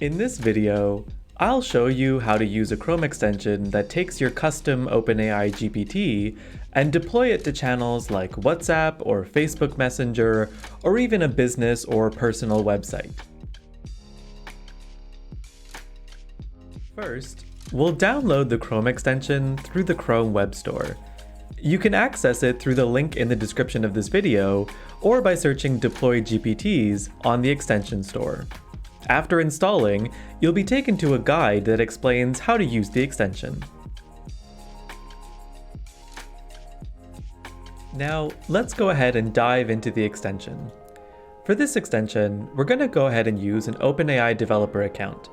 In this video, I'll show you how to use a Chrome extension that takes your custom OpenAI GPT and deploy it to channels like WhatsApp or Facebook Messenger, or even a business or personal website. First, we'll download the Chrome extension through the Chrome Web Store. You can access it through the link in the description of this video, or by searching Deploy GPTs on the extension store. After installing, you'll be taken to a guide that explains how to use the extension. Now, let's go ahead and dive into the extension. For this extension, we're going to go ahead and use an OpenAI developer account.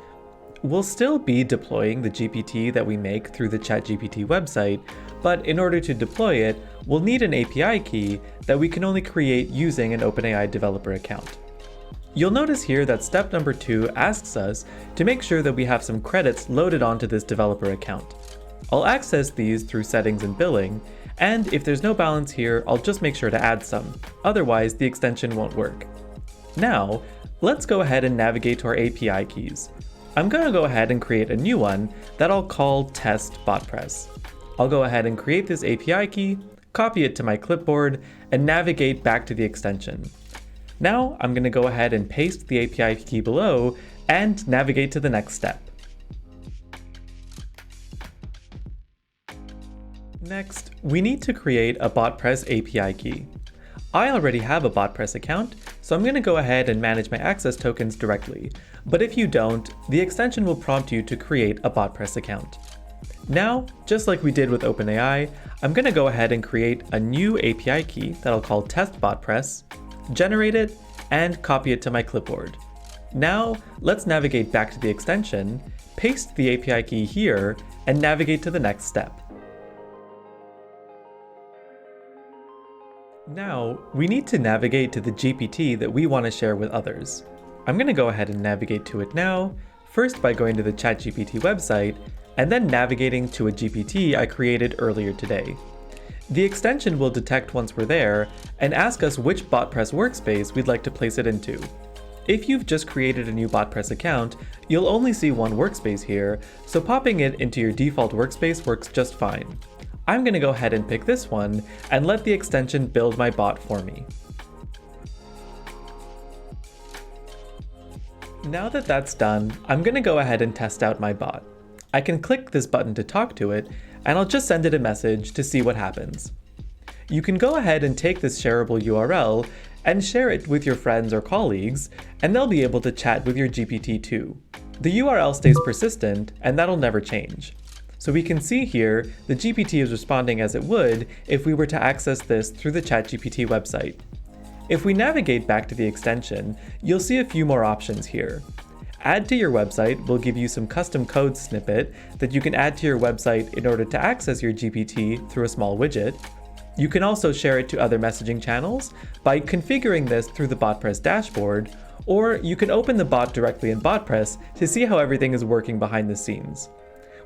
We'll still be deploying the GPT that we make through the ChatGPT website, but in order to deploy it, we'll need an API key that we can only create using an OpenAI developer account. You'll notice here that step number 2 asks us to make sure that we have some credits loaded onto this developer account. I'll access these through settings and billing, and if there's no balance here, I'll just make sure to add some. Otherwise, the extension won't work. Now, let's go ahead and navigate to our API keys. I'm going to go ahead and create a new one that I'll call Test BotPress. I'll go ahead and create this API key, copy it to my clipboard, and navigate back to the extension. Now I'm going to go ahead and paste the API key below and navigate to the next step. Next, we need to create a BotPress API key. I already have a BotPress account, so I'm going to go ahead and manage my access tokens directly. But if you don't, the extension will prompt you to create a BotPress account. Now, just like we did with OpenAI, I'm going to go ahead and create a new API key that I'll call Test BotPress, generate it, and copy it to my clipboard. Now, let's navigate back to the extension, paste the API key here, and navigate to the next step. Now, we need to navigate to the GPT that we want to share with others. I'm going to go ahead and navigate to it now, first by going to the ChatGPT website, and then navigating to a GPT I created earlier today. The extension will detect once we're there and ask us which BotPress workspace we'd like to place it into. If you've just created a new BotPress account, you'll only see one workspace here, so popping it into your default workspace works just fine. I'm going to go ahead and pick this one and let the extension build my bot for me. Now that that's done, I'm going to go ahead and test out my bot. I can click this button to talk to it, and I'll just send it a message to see what happens. You can go ahead and take this shareable URL and share it with your friends or colleagues, and they'll be able to chat with your GPT too. The URL stays persistent, and that'll never change. So we can see here the GPT is responding as it would if we were to access this through the ChatGPT website. If we navigate back to the extension, you'll see a few more options here. Add to your website will give you some custom code snippet that you can add to your website in order to access your GPT through a small widget. You can also share it to other messaging channels by configuring this through the BotPress dashboard, or you can open the bot directly in BotPress to see how everything is working behind the scenes.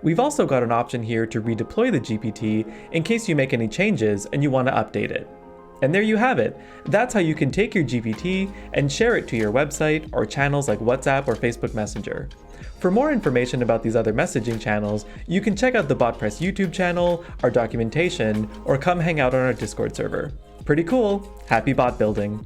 We've also got an option here to redeploy the GPT in case you make any changes and you want to update it. And there you have it. That's how you can take your GPT and share it to your website or channels like WhatsApp or Facebook Messenger. For more information about these other messaging channels, you can check out the BotPress YouTube channel, our documentation, or come hang out on our Discord server. Pretty cool. Happy bot building.